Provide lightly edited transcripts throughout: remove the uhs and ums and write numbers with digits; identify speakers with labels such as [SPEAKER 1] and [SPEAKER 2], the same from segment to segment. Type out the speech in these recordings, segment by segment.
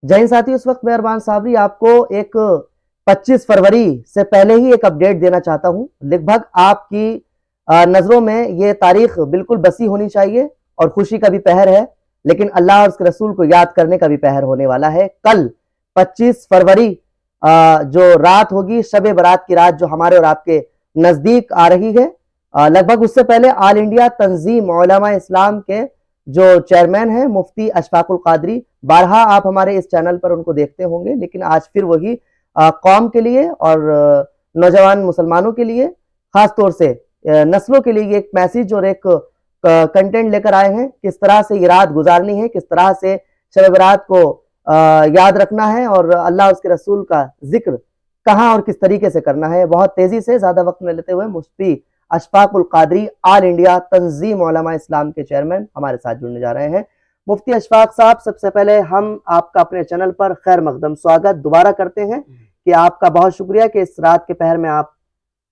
[SPEAKER 1] जय हिंद साथी, उस वक्त मेहरबान साबरी आपको एक 25 फरवरी से पहले ही एक अपडेट देना चाहता हूं। लगभग आपकी नजरों में ये तारीख बिल्कुल बसी होनी चाहिए और खुशी का भी पहर है, लेकिन अल्लाह और उसके रसूल को याद करने का भी पहर होने वाला है। कल 25 फरवरी जो रात होगी, शब बारात की रात, जो हमारे और आपके नजदीक आ रही है। लगभग उससे पहले ऑल इंडिया तंजीम उलमा इस्लाम के जो चेयरमैन हैं मुफ्ती अशफाकुल कादरी, बारहा आप हमारे इस चैनल पर उनको देखते होंगे, लेकिन आज फिर वही कौम के लिए और नौजवान मुसलमानों के लिए, खास तौर से नस्लों के लिए एक मैसेज और एक कंटेंट लेकर आए हैं। किस तरह से ये रात गुजारनी है, किस तरह से शब बारात को याद रखना है और अल्लाह उसके रसूल का जिक्र कहाँ और किस तरीके से करना है। बहुत तेजी से, ज्यादा वक्त न लेते हुए, मुफ्ती अशफाकुल कादरी ऑल इंडिया तंजीम उलमा इस्लाम के चेयरमैन हमारे साथ जुड़ने जा रहे हैं। मुफ्ती अशफाक साहब, सबसे पहले हम आपका अपने चैनल पर खैर मकदम स्वागत दोबारा करते हैं कि आपका बहुत शुक्रिया कि इस रात के पहर में आप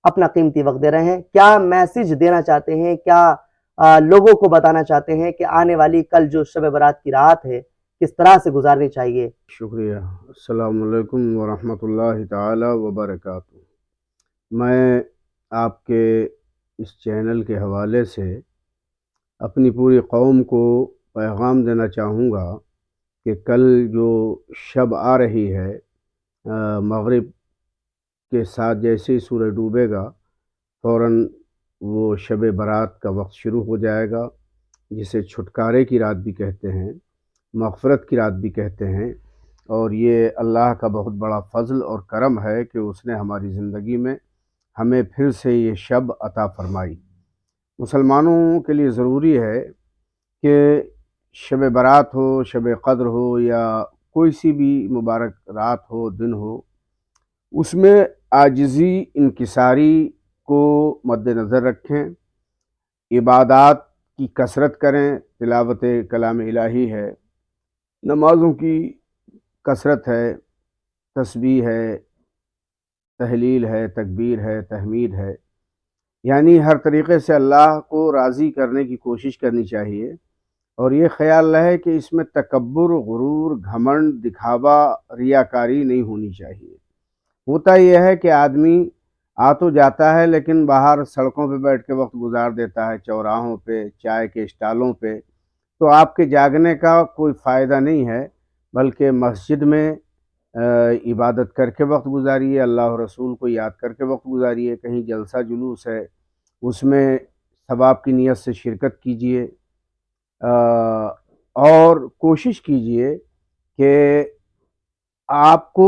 [SPEAKER 1] अपना कीमती वक्त दे रहे हैं। क्या मैसेज देना चाहते हैं, क्या लोगों को बताना चाहते हैं कि आने वाली कल जो शब बारात की रात है किस तरह से गुजारनी चाहिए?
[SPEAKER 2] शुक्रिया। अस्सलामु अलैकुम वरहमतुल्लाहि ताला वबरकातुहू। मैं आपके इस चैनल के हवाले से अपनी पूरी कौम को पैगाम देना चाहूँगा कि कल जो शब आ रही है, मगरिब के साथ जैसे ही सूरज डूबेगा फ़ौरन वो शब बारात का वक्त शुरू हो जाएगा, जिसे छुटकारे की रात भी कहते हैं, मग़फ़िरत की रात भी कहते हैं। और ये अल्लाह का बहुत बड़ा फ़ज़ल और करम है कि उसने हमारी ज़िंदगी में हमें फिर से ये शब अता फ़रमाई। मुसलमानों के लिए ज़रूरी है कि शब बारात हो, शब क़द्र हो या कोई सी भी मुबारक रात हो, दिन हो, उसमें आजिज़ी, इनकिसारी को मद्देनज़र रखें, इबादात की कसरत करें। तिलावत कलाम इलाही है, नमाज़ों की कसरत है, तस्बीह है, तहलील है, तकबीर है, तहमीद है, यानी हर तरीक़े से अल्लाह को राज़ी करने की कोशिश करनी चाहिए। और ये ख़याल रहे कि इसमें तकब्बुर, गुरूर, घमंड, दिखावा, रियाकारी नहीं होनी चाहिए। होता यह है कि आदमी आ तो जाता है लेकिन बाहर सड़कों पे बैठ के वक्त गुजार देता है, चौराहों पे, चाय के स्टालों पे। तो आपके जागने का कोई फ़ायदा नहीं है, बल्कि मस्जिद में इबादत करके वक्त गुजारिए, अल्लाह और रसूल को याद करके वक्त गुजारिए। कहीं जलसा जुलूस है, उसमें सवाब की नीयत से शिरकत कीजिए और कोशिश कीजिए कि आपको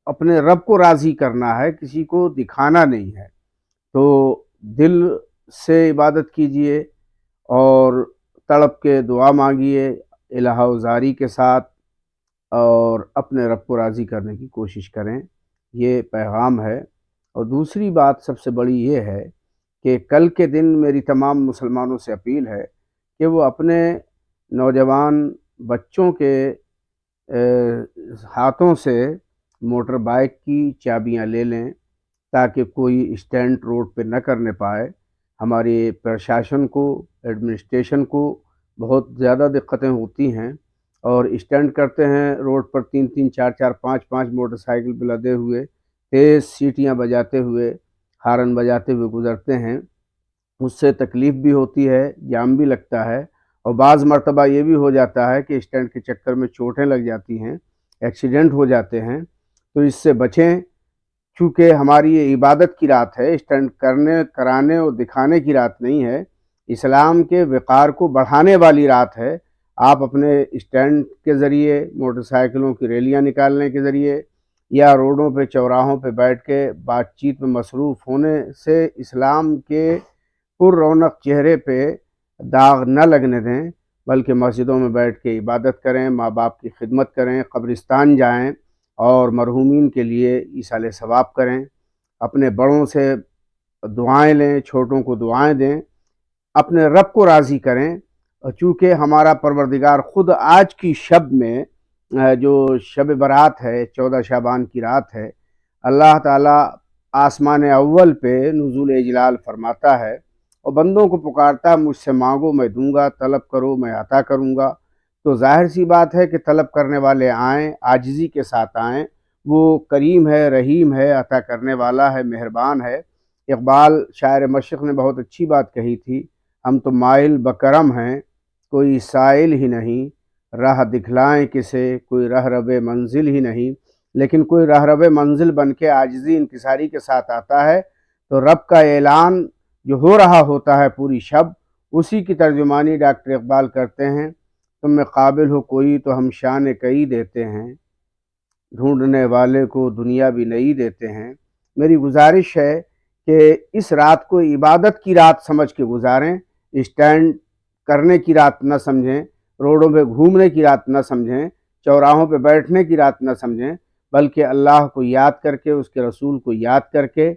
[SPEAKER 2] अपने रब को राज़ी करना है, किसी को दिखाना नहीं है। तो दिल से इबादत कीजिए और तड़प के दुआ मांगिए इलाहा-ज़ारी के साथ, और अपने रब को राज़ी करने की कोशिश करें। ये पैगाम है। और दूसरी बात सबसे बड़ी ये है कि कल के दिन मेरी तमाम मुसलमानों से अपील है कि वो अपने नौजवान बच्चों के हाथों से मोटर बाइक की चाबियां ले लें, ताकि कोई स्टंट रोड पे न करने पाए। हमारे प्रशासन को, एडमिनिस्ट्रेशन को बहुत ज़्यादा दिक्कतें होती हैं और स्टंट करते हैं रोड पर, 3-3, 4-4, 5-5 मोटरसाइकिल पे लदे हुए, तेज़ सीटियां बजाते हुए, हारन बजाते हुए गुज़रते हैं। उससे तकलीफ़ भी होती है, जाम भी लगता है, और बाज़ मरतबा ये भी हो जाता है कि स्टंट के चक्कर में चोटें लग जाती हैं, एक्सीडेंट हो जाते हैं। तो इससे बचें। चूँकि हमारी ये इबादत की रात है, स्टंट करने, कराने और दिखाने की रात नहीं है, इस्लाम के वक़ार को बढ़ाने वाली रात है। आप अपने स्टंट के ज़रिए, मोटरसाइकिलों की रैलियाँ निकालने के ज़रिए या रोडों पे, चौराहों पे बैठ के बातचीत में मसरूफ़ होने से इस्लाम के पुर-रौनक चेहरे पे दाग न लगने दें, बल्कि मस्जिदों में बैठ के इबादत करें, माँ बाप की खिदमत करें, कब्रिस्तान जाएँ और मरहूमीन के लिए ईसाले सवाब करें, अपने बड़ों से दुआएं लें, छोटों को दुआएं दें, अपने रब को राज़ी करें। चूँकि हमारा परवरदिगार ख़ुद आज की शब में, जो शब बारात है, 14 शाबान की रात है, अल्लाह ताला आसमान अव्वल पे नुज़ूल इजलाल फरमाता है और बंदों को पुकारता है, मुझसे मांगो मैं दूंगा, तलब करो मैं अता करूँगा। تو ظاہر سی بات ہے کہ طلب کرنے والے آئیں، عاجزی کے ساتھ آئیں. وہ کریم ہے، رحیم ہے، عطا کرنے والا ہے، مہربان ہے. اقبال شاعر مشرق نے بہت اچھی بات کہی تھی، ہم تو مائل بکرم ہیں، کوئی سائل ہی نہیں، راہ دکھلائیں کسے، کوئی رہ رب منزل ہی نہیں. لیکن کوئی راہ رب منزل بن کے عاجزی انکساری کے ساتھ آتا ہے تو رب کا اعلان جو ہو رہا ہوتا ہے پوری شب، اسی کی ترجمانی ڈاکٹر اقبال کرتے ہیں. تم میں قابل ہو کوئی تو ہم شان کئی دیتے ہیں، ڈھونڈنے والے کو دنیا بھی نئی دیتے ہیں. میری گزارش ہے کہ اس رات کو عبادت کی رات سمجھ کے گزاریں، اسٹینڈ کرنے کی رات نہ سمجھیں، روڈوں پہ گھومنے کی رات نہ سمجھیں، چوراہوں پہ بیٹھنے کی رات نہ سمجھیں، بلکہ اللہ کو یاد کر کے، اس کے رسول کو یاد کر کے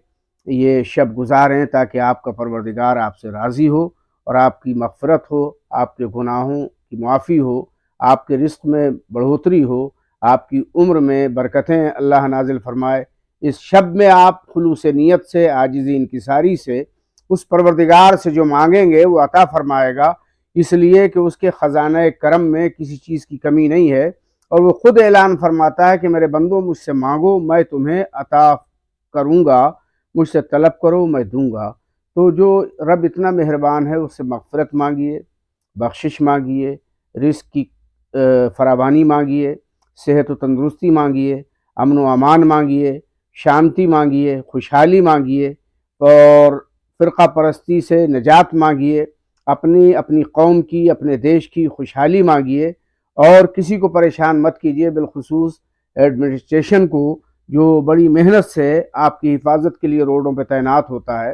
[SPEAKER 2] یہ شب گزاریں، تاکہ آپ کا پروردگار آپ سے راضی ہو اور آپ کی مغفرت ہو، آپ کے گناہوں کی معافی ہو، آپ کے رزق میں بڑھوتری ہو، آپ کی عمر میں برکتیں اللہ نازل فرمائے. اس شب میں آپ خلوص نیت سے، عاجزی انکساری سے اس پروردگار سے جو مانگیں گے وہ عطا فرمائے گا، اس لیے کہ اس کے خزانہ کرم میں کسی چیز کی کمی نہیں ہے. اور وہ خود اعلان فرماتا ہے کہ میرے بندوں مجھ سے مانگو میں تمہیں عطا کروں گا، مجھ سے طلب کرو میں دوں گا. تو جو رب اتنا مہربان ہے اس سے مغفرت مانگیے، بخشش مانگیے، رزق کی فراوانی مانگیے، صحت و تندرستی مانگیے، امن و امان مانگیے، شانتی مانگیے، خوشحالی مانگیے، اور فرقہ پرستی سے نجات مانگیے، اپنی قوم کی، اپنے دیش کی خوشحالی مانگیے، اور کسی کو پریشان مت کیجیے، بالخصوص ایڈمنسٹریشن کو جو بڑی محنت سے آپ کی حفاظت کے لیے روڈوں پہ تعینات ہوتا ہے.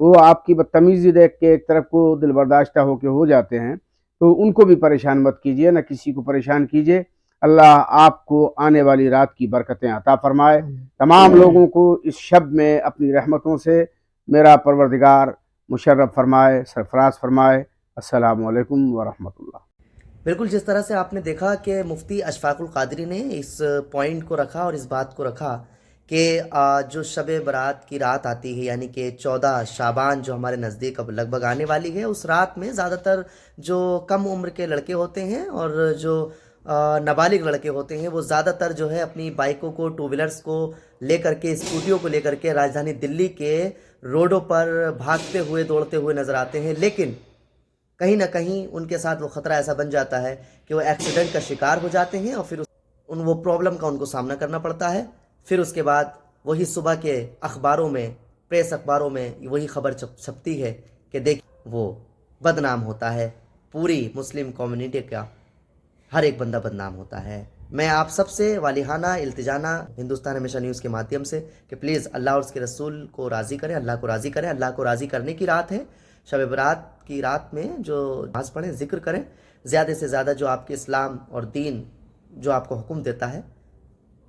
[SPEAKER 2] وہ آپ کی بدتمیزی دیکھ کے ایک طرف کو دل برداشتہ ہو کے ہو جاتے ہیں، تو ان کو بھی پریشان مت کیجیے، نہ کسی کو پریشان کیجیے. اللہ آپ کو آنے والی رات کی برکتیں عطا فرمائے. تمام لوگوں کو اس شب میں اپنی رحمتوں سے میرا پروردگار مشرف فرمائے، سرفراز فرمائے. السلام علیکم ورحمۃ اللہ.
[SPEAKER 1] بالکل جس طرح سے آپ نے دیکھا کہ مفتی اشفاق القادری نے اس پوائنٹ کو رکھا اور اس بات کو رکھا کہ جو شب برات کی رات آتی ہے، یعنی کہ 14 شعبان جو ہمارے نزدیک اب لگ بھگ آنے والی ہے، اس رات میں زیادہ تر جو کم عمر کے لڑکے ہوتے ہیں اور جو نابالغ لڑکے ہوتے ہیں، وہ زیادہ تر جو ہے اپنی بائکوں کو، ٹو ویلرز کو لے کر کے، اسکوٹیوں کو لے کر کے راجدھانی دلی کے روڈوں پر بھاگتے ہوئے، دوڑتے ہوئے نظر آتے ہیں. لیکن کہیں نہ کہیں ان کے ساتھ وہ خطرہ ایسا بن جاتا ہے کہ وہ ایکسیڈنٹ کا شکار ہو جاتے ہیں، اور پھر وہ پرابلم کا ان کو سامنا کرنا پڑتا ہے. پھر اس کے بعد وہی صبح کے اخباروں میں، پریس اخباروں میں وہی خبر چھپتی ہے کہ دیکھ وہ بدنام ہوتا ہے، پوری مسلم کمیونٹی کا ہر ایک بندہ بدنام ہوتا ہے. میں آپ سب سے والہانہ التجانہ ہندوستان ہمیشہ نیوز کے مادھیم سے کہ پلیز اللہ اور اس کے رسول کو راضی کریں، اللہ کو راضی کریں. اللہ کو راضی کرنے کی رات ہے، شب برات کی رات میں جو نماز پڑھیں، ذکر کریں، زیادہ سے زیادہ جو آپ کے اسلام اور دین جو آپ کو حکم دیتا ہے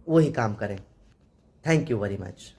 [SPEAKER 1] وہی کام کریں. Thank you very much.